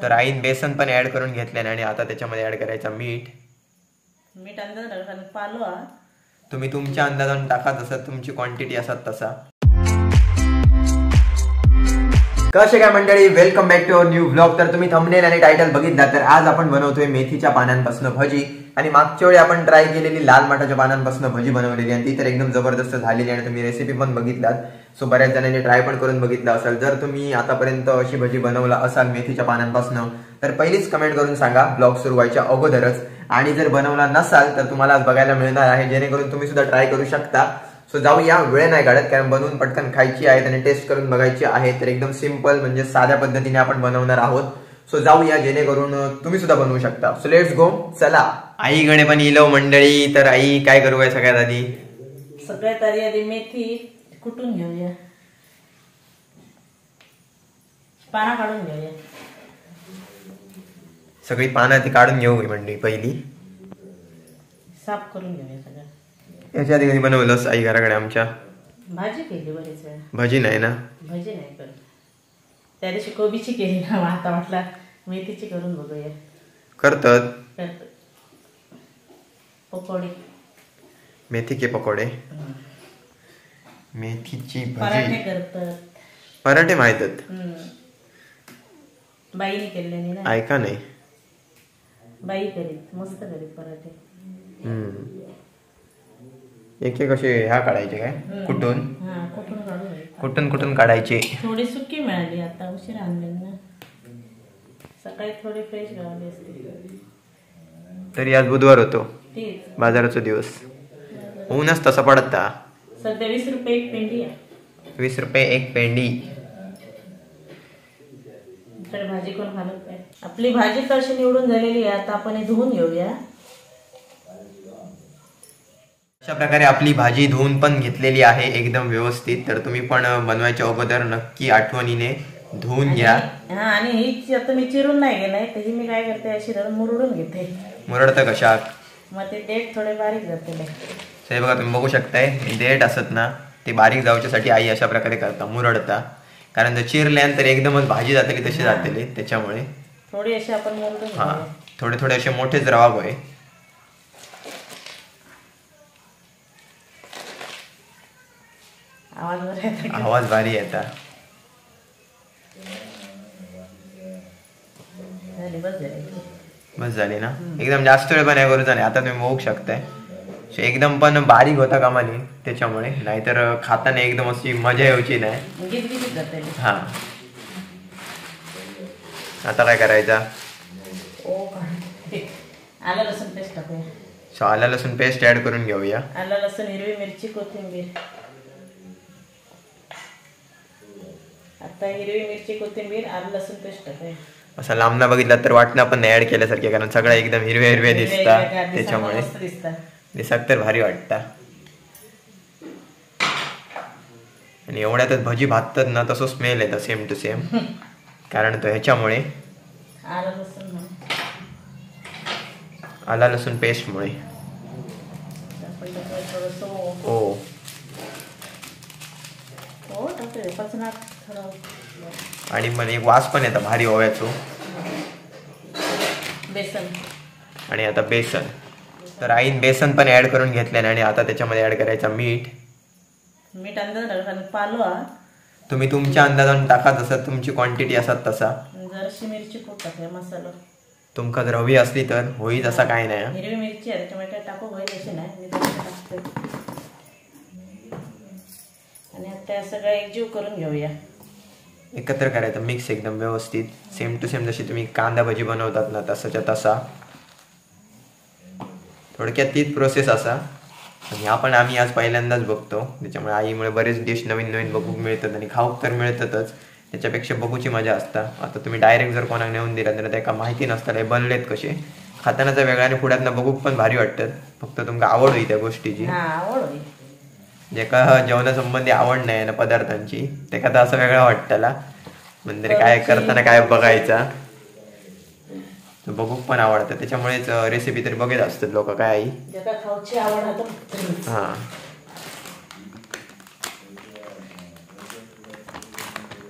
तर आईन बेसन पण ऍड करून घेतले आणि आता त्याच्यामध्ये ऍड करायचा मीठ. मीठ अंदाज पालो तुम्ही तुमच्या अंदाजाने टाका, जसं तुमची क्वांटिटी असत तसा. कसे काय मंडळी, welcome back to our new vlog. तर तुम्ही थंबनेल आणि टायटल बघितला तर आज आपण बनवतोय मेथीच्या पानांपासून भजी. आणि मागच्या वेळी आपण ट्राय केलेली लाल माठाच्या पानांपासून भजी बनवलेली आणि ती तर एकदम जबरदस्त झालेली आणि तुम्ही रेसिपी पण बघितलात. सो बऱ्याच जणांनी ट्राय पण करून बघितलं असेल. जर तुम्ही आतापर्यंत अशी भजी बनवला असाल मेथीच्या पानांपासून तर पहिलीच कमेंट करून सांगा ब्लॉग सुरू व्हायच्या अगोदरच. आणि जर बनवला नसाल तर तुम्हाला आज बघायला मिळणार आहे, जेणेकरून तुम्ही सुद्धा ट्राय करू शकता. सो जाऊया, वेळ नाही काढत, कारण बनवून पटकन खायची आहे आणि टेस्ट करून बघायची आहे. तर एकदम सिंपल म्हणजे साध्या पद्धतीने आपण बनवणार आहोत. सो जाऊया, जेणेकरून तुम्ही सुद्धा बनवू शकता. So let's go. चला, आईकडे पण इलो मंडळी. तर आई काय करू आहे सगळ्यात आधी? सगळ्यात आधी मेथी कुटून घेऊया, पानं काढून घेऊया. सगळी पानं ती काढून घेऊ मंडळी, पहिली साफ करून घेऊया सगळं. याच्या आधी कधी बनवलंस आई घराकडे आमच्या? भाजी केली बरीच वेळा. भजी नाही ना? भजी नाही करत. त्या दिवशी कोबीची केली ना, आता म्हटलं मेथीची करून बघूया. करतात पकोडी, मेथी के पकोडे, मेथीची पराठे भजी, करतात. पराठे माहितात, बाईने केलेली ना. ऐका नाही, बाई करीत मस्त करीत पराठे. एक एक असे ह्या काढायचे काय कुठून? हा, कुठून काढून कुठून कुठून काढायचे. थोडी सुकी मिळाली, आता उशीर आणले ना. सकाळी थोडी फ्रेश गावली असते. तरी आज बुधवार होतो, तीच बाजाराचा दिवस. ऊनच तसं पडता. सध्या 20 रुपये एक पेंडी आहे. 20 रुपये एक पेंडी. तर भाजी कोण घालत नाही. आपली भाजी तर अशी निवडून झालेली आहे. आता आपण हे धुवून घेऊया. अशा प्रकारे आपली भाजी धुवून पण घेतलेली आहे एकदम व्यवस्थित. तर तुम्ही पण बनवायच्या अगोदर नक्की आठवणीने धुवून घ्या. हा, आणि ही आता मी चिरून नाही गेलाय, त्याची मी काय करते, अशी धरून मुरडून घेते. मुरडतं कशात? मग ते देठ थोडे बारीक जाते. हे बघा, तुम्ही बघू शकताय देठ असत ना, ते बारीक जाऊच्यासाठी आई अशा प्रकारे करता, मुरडता. कारण जर चिरल्यानंतर एकदमच भाजी जातली तशी जातली, त्याच्यामुळे थोडी अशी आपण मुरडून हा, थोडे थोडे असे मोठेच रवा गोय. आवाज भारी येता. बस झाली ना? एकदम जास्त वेळ पण नाही करू झाले. आता तुम्ही बघू शकताय एकदम पण बारीक होता कामा नये, त्याच्यामुळे. नाहीतर खाताना एकदम अशी मजा यायची नाही. हा, आता काय करायचा? आलं लसूण पेस्ट टाकूया. सो आलं लसूण पेस्ट ऍड करून घेऊया. आलं लसूण, हिरवी मिरची, कोथिंबीर. आता हिरवी मिरची, कोथिंबीर, आलं लसूण पेस्ट टाकूया. असं लांबना बघितला तर वाटणं पण नाही ऍड केल्यासारखे, कारण सगळं एकदम हिरवे हिरवे दिसतात, त्याच्यामुळे दिसत तर भारी वाटतं. आणि एवढ्यातच भजी भाजतात ना, तसं स्मेल येतं सेम टू सेम, कारण तो ह्याच्यामुळे आला लसूण पेस्टमुळे. हो, आणि मग एक वास पण येतं भारी ओव्याचो. बेसन, आणि आता बेसन. तर आईन बेसन पण ऍड करून घेतले आणि आता त्याच्यामध्ये ऍड करायचा मीठ. मीठ अंदाज पालो. तुम्ही तुमच्या अंदाजाने टाका, जसं तुमची क्वांटिटी असत तसा. जराशी मिरची खूप टाकूया, मसाला तुमका जर हवी असली तर होईल, असं काय नाही. हिरवी मिरची आहे त्याच्यामुळे काय टाकू होईल अशी नाही, मी टाकते. आणि आता सगळं एकजीव करून घेऊया, एकत्र करायचं, मिक्स एकदम व्यवस्थित. सेम टू सेम जशी तुम्ही कांदा भजी बनवतात ना, तसाच्या तसा. थोडक्यात तीच प्रोसेस असा. आणि आपण आम्ही आज पहिल्यांदाच बघतो, त्याच्यामुळे आईमुळे बरेच डिश नवीन नवीन बघूक मिळतात आणि खाऊक तर मिळतातच. त्याच्यापेक्षा बघूची मजा असता. आता तुम्ही डायरेक्ट जर कोणाला नेऊन दिला तर त्याला माहिती नसतं हे बनलेत कसे. खातानाचा वेगळा आणि पुढ्यातनं बघूक पण भारी वाटतात. फक्त तुमका आवड होई त्या गोष्टीची. ज्याका जेवणासंबंधी आवड नाही ना पदार्थांची, त्याका तर असं वेगळं वाटतं म्हणजे काय करताना काय बघायचा, बघूक पण आवडतं. त्याच्यामुळेच रेसिपी तरी बघत असतात लोक. काय आई हा,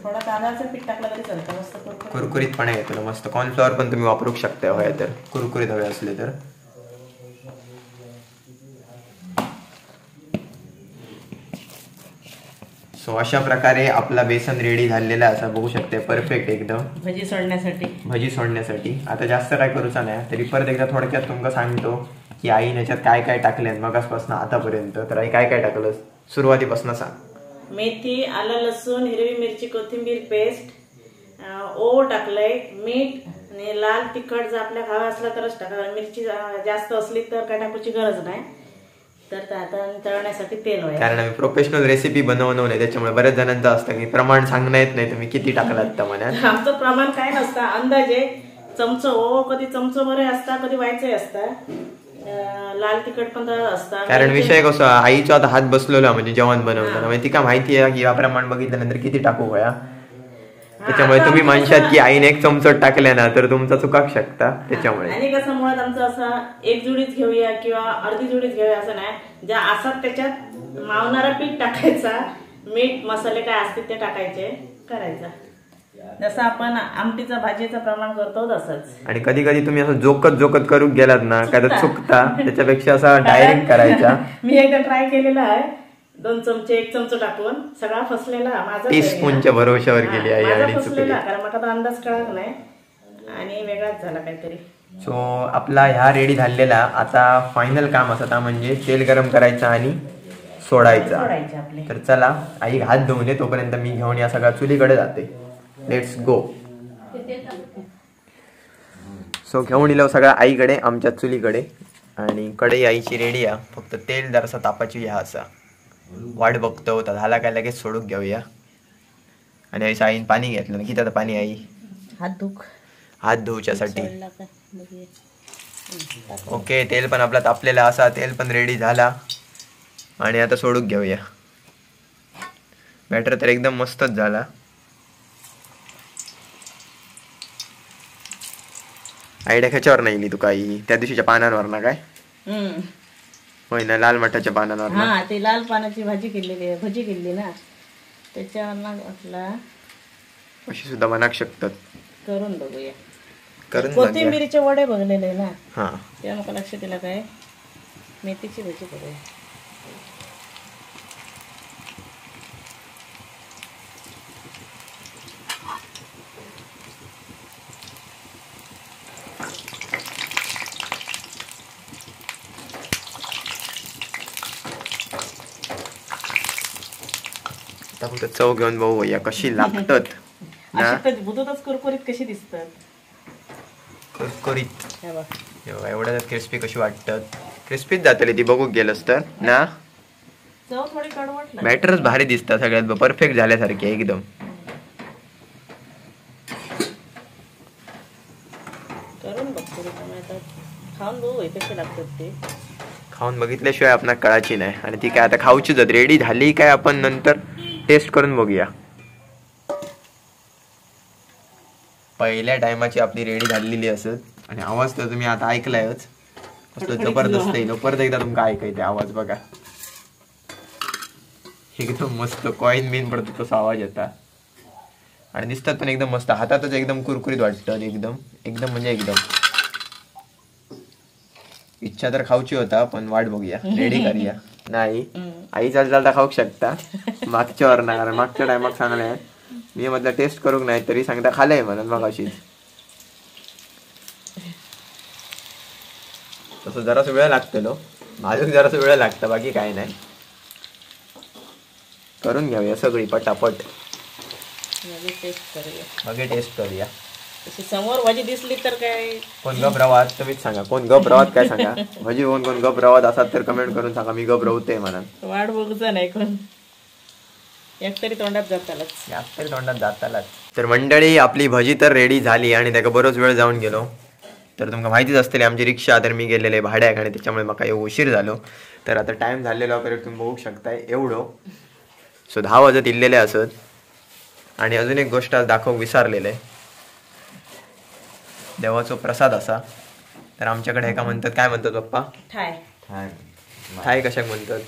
थोडा तांदळाचं पीठ टाकलं तरी चालतं, मस्त कुरकुरीतपणा येतो मस्त. कॉर्नफ्लॉवर पण तुम्ही वापरू शकता हवे तर, कुरकुरीत हवे असले तर. सो अशा प्रकारे आपला बेसन रेडी झालेला असा बघू शकते, परफेक्ट एकदम भजी सोडण्यासाठी. आता जास्त काय करूचा नाही, तरी परत एकदा थोडक्यात तुमका सांगतो की आई याच्यात काय काय टाकले मगासपासून आतापर्यंत. तर आई काय काय टाकलं सुरुवातीपासून सांग. मेथी, आलं लसूण, हिरवी मिरची, कोथिंबीर पेस्ट, ओव टाकलंय, मीठ आणि लाल तिखट जर आपल्या खावा असला तरच टाका. मिरची जास्त असली तर काय टाकायची गरज नाही. तर आता तळण्यासाठी तेल आहे, कारण आम्ही प्रोफेशनल रेसिपी बनवणं नाही, त्याच्यामुळे बऱ्याच जणांचं असतं की प्रमाण सांगणं येत नाही तुम्ही किती टाकलात तर म्हणा. आमचं प्रमाण काय नसतं, अंदाजे चमचो ओव, कधी चमचो बरे असता, कधी व्हायचे असता. लाल तिखट पण असता. कारण विषय कसा, आईचा आता हात बसलेला म्हणजे जेवण बनवताना, म्हणजे ती का माहिती आहे की या प्रमाण बघितल्यानंतर किती टाकू गोया. त्याच्यामुळे तुम्ही म्हणशात की आईने एक चमचट टाकल्या ना तर तुमचा चुकाक शकता. त्याच्यामुळे आणि कसं मुळात आमचं असं एक जुडीच घेऊया किंवा अर्धी जुडीच घेऊया असं नाही, ज्या असतात त्याच्यात मावणारा पीठ टाकायचा, मीठ मसाले काय असतील ते टाकायचे, करायचा जसं आपण आमटीचा भाजीचं प्रमाण करतो तसंच. आणि कधी कधी तुम्ही असं जोकत करून गेलात ना काय तर चुकता, त्याच्यापेक्षा असं डायरेक्ट करायचा. मी एकदा ट्राय केलेला आहे, 2 चमचे 1 चमचा टाकून सगळा फसलेला माझा. टीस्पूनच्या भरोशावर गेली आई आणि फसलेला, कारण मला तर अंदाज कळत नाही आणि वेगळाच झाला काहीतरी. सो आपला ह्या रेडी झालेला. आता फायनल काम असं म्हणजे तेल गरम करायचं आणि सोडायचा. तर चला आई हात धुवून ये, तोपर्यंत मी घेऊन या सगळ्या चुलीकडे जाते. Let's go. सो घेऊन येलो सगळ्या आईकडे, आमच्या चुलीकडे. आणि कढई आईची रेडी आहे, फक्त तेल जरासा तापाची ह्या असा वाट बघतो होता, झाला काय लगेच सोडून घेऊया. आणि आई आईन पाणी घेतलं ना, किती आता पाणी आई हात धुवच्यासाठी. ओके, तेल पण आपला तापलेला असा, तेल पण रेडी झाला. आणि आता सोडून घेऊया. बॅटर तर एकदम मस्तच झाला. आयडिया ह्याच्यावर नाही तुका आई, त्या दिवशीच्या पानांवर ना काय होय ना, लाल मठाच्या पानांवर. हा, ते लाल पानाची भजी केली ना, त्याच्यावर वाटला अशी सुद्धा मनाक शकतात. करून बघूया. करून कोथिंबीरचे वडे बघलेले ना, हा तेव्हा मला लक्षात दिला काय मेथीची भजी बघूया. फक्त चव घेऊन बघूया कशी लागतात ना. बुधतच कुरकुरीत कशी दिसतात, कुरकुरीत एवढ्या क्रिस्पी कशी वाटतात. क्रिस्पीच जातली ती बघू गेलंस तर ना. चव थोडी कडवट, बॅटरच भारी दिसतात, सगळ्यात परफेक्ट झाल्यासारखे एकदम. करून बघतो खाऊन बघू कसे लागतात ते. खाऊन बघितल्याशिवाय आपणाला कळाची नाही. आणि ती काय आता खाऊची जात रेडी झाली काय आपण नंतर टेस्ट करून बघूया. पहिल्या टायमाची आपली रेडी झालेली असत. आणि आवाज तर तुम्ही आता ऐकलायच, जबरदस्त येईल. परत एकदा तुमका ऐकायचा आवाज बघा, एकदम मस्त कॉईन बिन पडतो तसा आवाज येतात. आणि दिसतात पण एकदम मस्त, हातातच एकदम कुरकुरीत वाटतात. एकदम एकदम म्हणजे एकदम इच्छा तर खाऊची होता, पण वाट बघूया, रेडी करूया. नाही आई चालता खाऊ शकता मागच्यावर ना, कारण मागच्या टायमाक सांगलाय मी म्हटलं टेस्ट करूक नाही, तरी सांगता खाल्लंय म्हणून मग अशीच. तसं जरासा वेळ लागतलो, माझं जरासा वेळ लागता, बाकी काय नाही. करून घेऊया सगळी पटापट, मग टेस्ट करूया. समोर भाजी दिसली तर काय कोण गप रवात तुम्हीच सांगा, कोण गप रवात काय सांगा. भाजी होऊन कोण गप रवात असात तर कमेंट करून सांगा, मी गप रवते म्हणा. वाट बघूचा नाही कोण, एकतरी तोंडात जातालाच. तर मंडळी आपली भजी तर रेडी झाली आणि त्याका बरोच वेळ जाऊन गेलो. तर तुमका माहितीच असतली आमची रिक्षा, तर मी गेलेले भाड्याक आणि त्याच्यामुळे मला उशीर झालो. तर आता टाइम झालेलो वगैरे तुम्ही बघू शकताय एवढं. सो 10 वाजत इल्लेले असत. आणि अजून एक गोष्ट आज दाखवू विसरलेले, देवाचा प्रसाद असा. तर आमच्याकडे एका म्हणतात, काय म्हणतात पप्पा? ठाय. ठाय कशाक म्हणतात?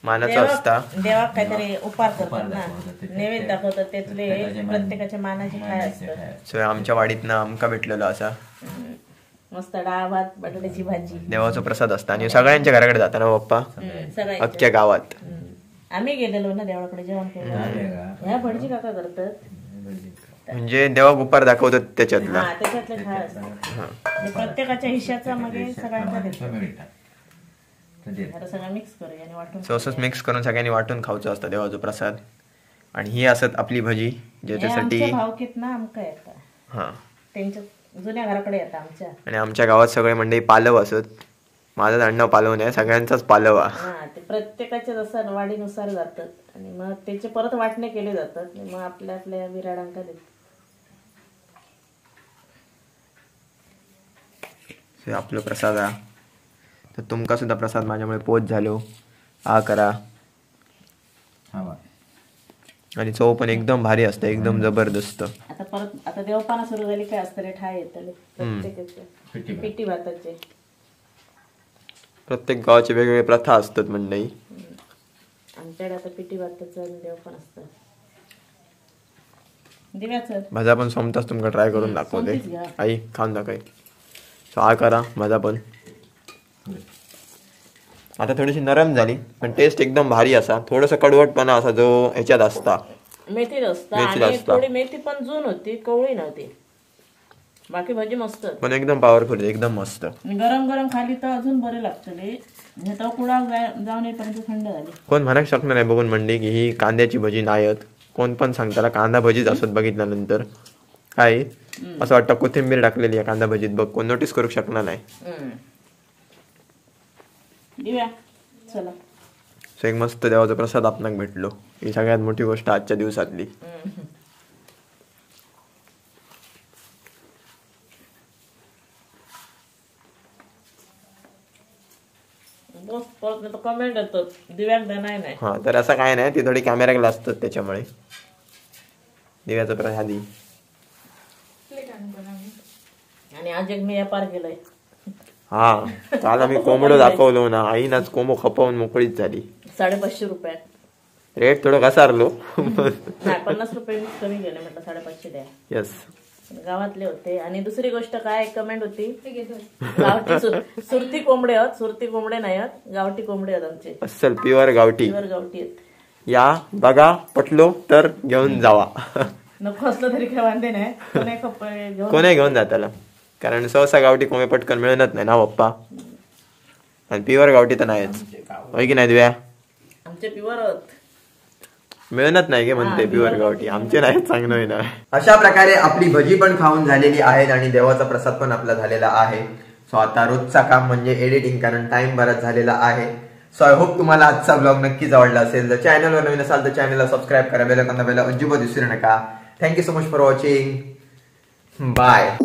मानाचं असता. देवाक काहीतरी उपार करतात ना, नैवेद्य दाखवतात, त्यातले प्रत्येकाच्या मानाचे खाय असतात. सो आमच्या वाडीतनं आमका भेटलेलो असा मस्त डाळ भात बटाट्याची भाजी देवाचा प्रसाद असता आणि सगळ्यांच्या घराकडे जाता ना पप्पा सगळ्यांच्या. अख्ख्या गावात. आम्ही गेलेलो ना देवाकडे जेवण केलं. ह्या भटजी काका करतात, म्हणजे देवाक उपार दाखवतात त्याच्यातला. हा त्याच्यातले खाय असतात. आणि प्रत्येकाच्या हिश्श्याचा मग सगळ्यांचा देतात. आता सगळं मिक्स करूया आणि वाटून सो असंच मिक्स करून सगळ्यांनी वाटून खाऊचं असतं देवाचा प्रसाद. आणि ही असत आपली भजी ज्याच्यासाठी भावकीत ना आमका येतात, हा त्यांच्या जुन्या घराकडे येतात आमच्या. आणि आमच्या गावात सगळे मंडळी पालव असत. माझं अण्णा पालव नाही, सगळ्यांचाच पालव हा. ते प्रत्येकाच्या जसं वाढीनुसार जातात आणि मग त्याचे परत वाटणे केले जातात आणि मग आपल्या आपल्या विराडांका देतात. आपलं प्रसाद हा. तर तुमका सुद्धा प्रसाद माझ्यामुळे पोच झालो आ करा. आणि चव पण एकदम भारी असतं, एकदम जबरदस्त. आता परत आता देवपाना सुरू झाली काय असतं रे, ठाय येतले प्रत्येकाचे पिठी भाताचे. प्रत्येक गावाची वेगवेगळी प्रथा असतात मंडळी. आमच्याकडे आता पिठी भाताचं आणि देवपान असतं. दिव्याचं भाजा पण सोमताच तुमका ट्राय करून दाखवते आई, खाऊन दाखव. सो आ करा भाजा पण. आता थोडीशी नरम झाली पण टेस्ट एकदम भारी असा. थोडस कडवटपणा असा जो ह्याच्यात असता, मेथीत असता. आणि थोडी मेथी पण जून होती, कवळी नव्हती. बाकी भाजी मस्त पण एकदम पॉवरफुल, एकदम मस्त. गरम गरम खाली तर अजून बरे लागतले. तो कुडा जाऊन येईपर्यंत थंड झाली. कोण म्हणू शकणार नाही बघून मंडळी की ही कांद्याची भजी नाहीत. कोण पण सांगताना कांदा भजीच असत. बघितल्यानंतर काय असं वाटतं कोथिंबीर टाकलेली आहे कांदा भजीत. बघ कोण नोटीस करू शकणार नाही. दिव्या चला. सो एक मस्त देवाचा प्रसाद आपणाक भेटलो, ही सगळ्यात मोठी गोष्ट आजच्या दिवसातली. कमेंट येतात दिव्याक नाही. हा तर असं काय नाही, ती थोडी कॅमेरा असतात त्याच्यामुळे. दिव्याचा प्रसाद आणि आज एक मी व्यापार केलाय. हा काल आम्ही कोंबडो दाखवलो ना, आईनाच कोंबो खपवून मोकळीच झाली. 550 रुपयात. रेट थोडं घसारलो. नाही 50 रुपये कमी गेले, म्हटलं 550 द्या. यस गावातले होते. आणि दुसरी गोष्ट काय कमेंट होती, गावठी सुरती कोंबडे आहेत. सुरती कोंबडे नाही आहेत, गावठी कोंबडे आहेत आमचे. अस्सल प्युअर गावठी. प्युअर गावठी आहेत. या बघा, पटलो तर घेऊन जावा. नको असलं तरी काय वांदे नाही, कोणी घेऊन जाताला. कारण सहसा गावठी कोंबे पटकन मिळत नाही ना पप्पा. आणि प्युअर गावठी तर नाहीच, होय की नाही दिव्या? आमचे प्युअर मिळत नाही की म्हणते प्युअर गावठी. आमचे नाही चांगलं ना. अशा प्रकारे आपली भजी पण खाऊन झालेली आहेत आणि देवाचा प्रसाद पण आपला झालेला आहे. सो आता रोजचा काम म्हणजे एडिटिंग, कारण टाइम बराच झालेला आहे. सो आय होप तुम्हाला आजचा ब्लॉग नक्कीच आवडला असेल. जर चॅनलवर नवीन असाल तर चॅनलला सबस्क्राईब करा, बेल आयकॉन दाबायला अजिबात विसरू नका. Thank you so much for watching. Bye.